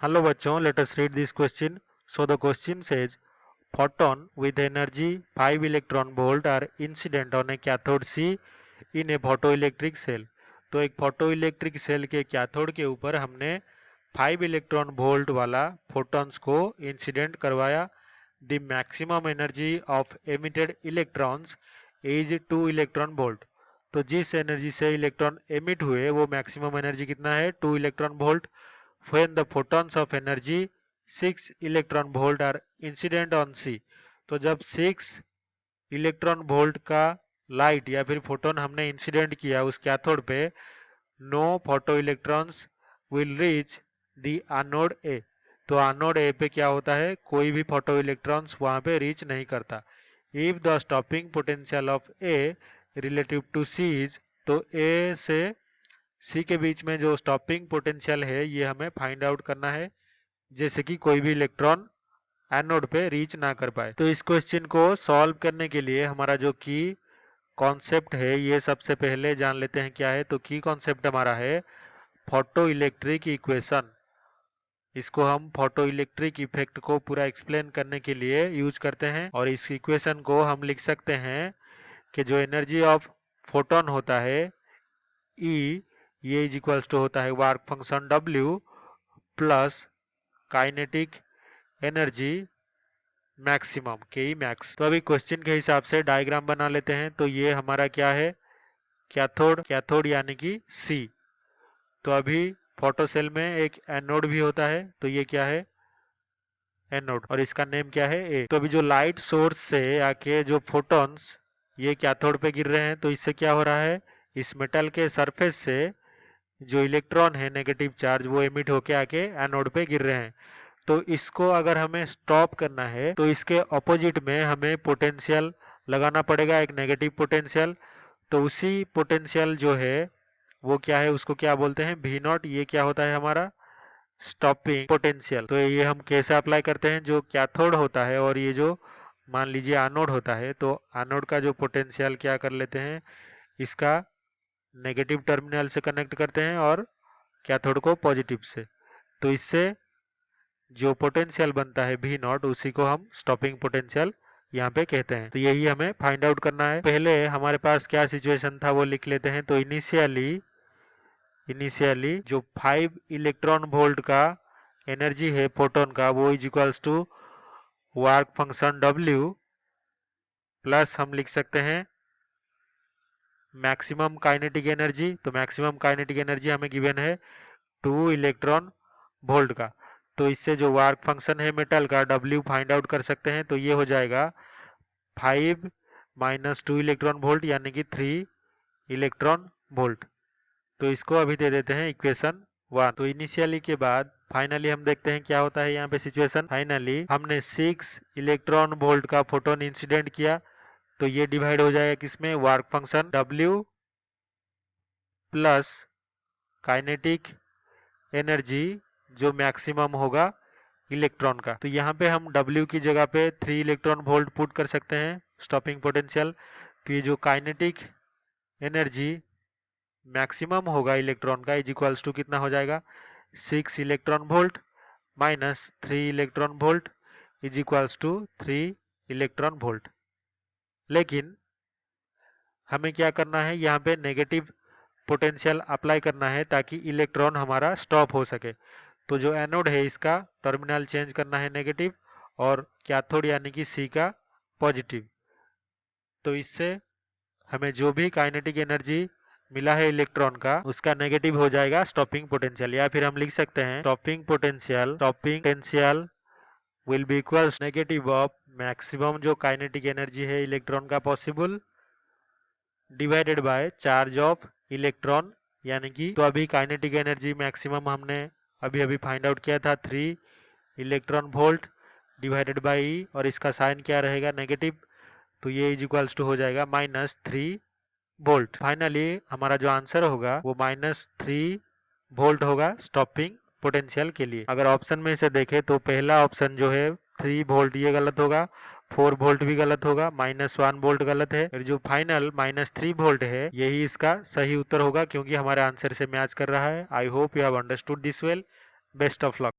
Hello bachon, let us read this question. So the question says, photon with energy 5 electron volt are incident on a cathode C in a photoelectric cell. तो एक photoelectric cell के cathode के ऊपर हमने 5 electron volt वाला photons को incident करवाया. The maximum energy of emitted electrons is 2 electron volt. तो जिस एनर्जी से इलेक्ट्रॉन एमिट हुए वो मैक्सिमम एनर्जी कितना है, 2 electron volt. when the photons of energy 6 electron volt are incident on C. तो जब 6 इलेक्ट्रॉन वोल्ट का लाइट या फिर फोटोन हमने इंसिडेंट किया उस कैथोड पे, no photo electrons will reach the anode A. तो एनोड ए पे क्या होता है, कोई भी फोटो इलेक्ट्रॉन्स वहां पे रीच नहीं करता. If the stopping potential of A relative to C is, तो ए से सी के बीच में जो स्टॉपिंग पोटेंशियल है ये हमें फाइंड आउट करना है, जैसे कि कोई भी इलेक्ट्रॉन एनोड पे रीच ना कर पाए. तो इस क्वेश्चन को सॉल्व करने के लिए हमारा जो की कॉन्सेप्ट है ये सबसे पहले जान लेते हैं क्या है. तो की कॉन्सेप्ट हमारा है फोटो इलेक्ट्रिक इक्वेशन. इसको हम फोटो इलेक्ट्रिक इफेक्ट को पूरा एक्सप्लेन करने के लिए यूज करते हैं. और इस इक्वेशन को हम लिख सकते हैं कि जो एनर्जी ऑफ फोटोन होता है E, ये इज इक्वल्स टू होता है work function W plus kinetic energy maximum के ई मैक्स. तो अभी क्वेश्चन के हिसाब से डायग्राम बना लेते हैं. तो ये हमारा क्या है, कैथोड. कैथोड यानी कि C. तो अभी फोटो सेल में एक एनोड भी होता है, तो ये क्या है, एनोड, और इसका नेम क्या है, ए. तो अभी जो लाइट सोर्स से आके जो फोटॉन्स ये कैथोड पे गिर रहे हैं, तो इससे क्या हो रहा है, इस मेटल के सरफेस से जो इलेक्ट्रॉन है नेगेटिव चार्ज वो एमिट होके आके एनोड पे गिर रहे हैं. तो इसको अगर हमें स्टॉप करना है तो इसके ऑपोजिट में हमें पोटेंशियल लगाना पड़ेगा, एक नेगेटिव पोटेंशियल. तो उसी पोटेंशियल जो है वो क्या है, उसको क्या बोलते हैं, भी नॉट. ये क्या होता है हमारा स्टॉपिंग पोटेंशियल. तो ये हम कैसे अप्लाई करते हैं, जो कैथोड होता है और ये जो मान लीजिए एनोड होता है, तो एनोड का जो पोटेंशियल क्या कर लेते हैं, इसका नेगेटिव टर्मिनल से कनेक्ट करते हैं और कैथोड को पॉजिटिव से. तो इससे जो पोटेंशियल बनता है भी नॉट, उसी को हम स्टॉपिंग पोटेंशियल यहाँ पे कहते हैं. तो यही हमें फाइंड आउट करना है. पहले हमारे पास क्या सिचुएशन था वो लिख लेते हैं. तो इनिशियली जो 5 इलेक्ट्रॉन वोल्ट का एनर्जी है फोटोन का, वो is equals to work function W plus हम लिख सकते हैं मैक्सिमम काइनेटिक एनर्जी. तो मैक्सिमम काइनेटिक एनर्जी हमें गिवन है 2 इलेक्ट्रॉन वोल्ट का. तो इससे जो वर्क फंक्शन है मेटल का W फाइंड आउट कर सकते हैं. तो ये हो जाएगा 5 माइनस 2 इलेक्ट्रॉन वोल्ट यानी कि 3 इलेक्ट्रॉन वोल्ट. तो इसको अभी दे देते हैं इक्वेशन 1. तो इनिशियली के बाद फाइनली हम देखते हैं क्या होता है यहाँ पे सिचुएशन. फाइनली हमने 6 इलेक्ट्रॉन वोल्ट का फोटोन इंसिडेंट किया. तो ये डिवाइड हो जाएगा किसमें, work function W plus kinetic energy जो मैक्सिमम होगा इलेक्ट्रॉन का. तो यहाँ पे हम W की जगह पे 3 इलेक्ट्रॉन वोल्ट पुट कर सकते हैं स्टॉपिंग पोटेंशियल. तो ये जो काइनेटिक एनर्जी मैक्सिमम होगा इलेक्ट्रॉन का इज इक्वल्स टू कितना हो जाएगा, 6 electron volt minus 3 electron volt is equals to 3 electron volt. लेकिन हमें क्या करना है, यहाँ पे नेगेटिव पोटेंशियल अप्लाई करना है ताकि इलेक्ट्रॉन हमारा स्टॉप हो सके. तो जो एनोड है इसका टर्मिनल चेंज करना है नेगेटिव और कैथोड यानी कि सी का पॉजिटिव. तो इससे हमें जो भी काइनेटिक एनर्जी मिला है इलेक्ट्रॉन का उसका नेगेटिव हो जाएगा स्टॉपिंग पोटेंशियल. या फिर हम लिख सकते हैं stopping potential will be equals negative of maximum जो काइनेटिक एनर्जी है इलेक्ट्रॉन का possible divided by charge of electron. यानी कि तो अभी काइनेटिक एनर्जी मैक्सिमम हमने अभी अभी फाइंड आउट किया था 3 electron volt divided by E, और इसका साइन क्या रहेगा, नेगेटिव. तो ये इज इक्वल्स टू हो जाएगा -3 वोल्ट. फाइनली हमारा जो आंसर होगा वो -3 वोल्ट होगा स्टॉपिंग पोटेंशियल के लिए. अगर ऑप्शन में से देखें तो पहला ऑप्शन जो है 3 वोल्ट ये गलत होगा, 4 वोल्ट भी गलत होगा, -1 वोल्ट गलत है, और जो फाइनल -3 वोल्ट है यही इसका सही उत्तर होगा क्योंकि हमारे आंसर से मैच कर रहा है. I hope you have understood this well. Best of luck.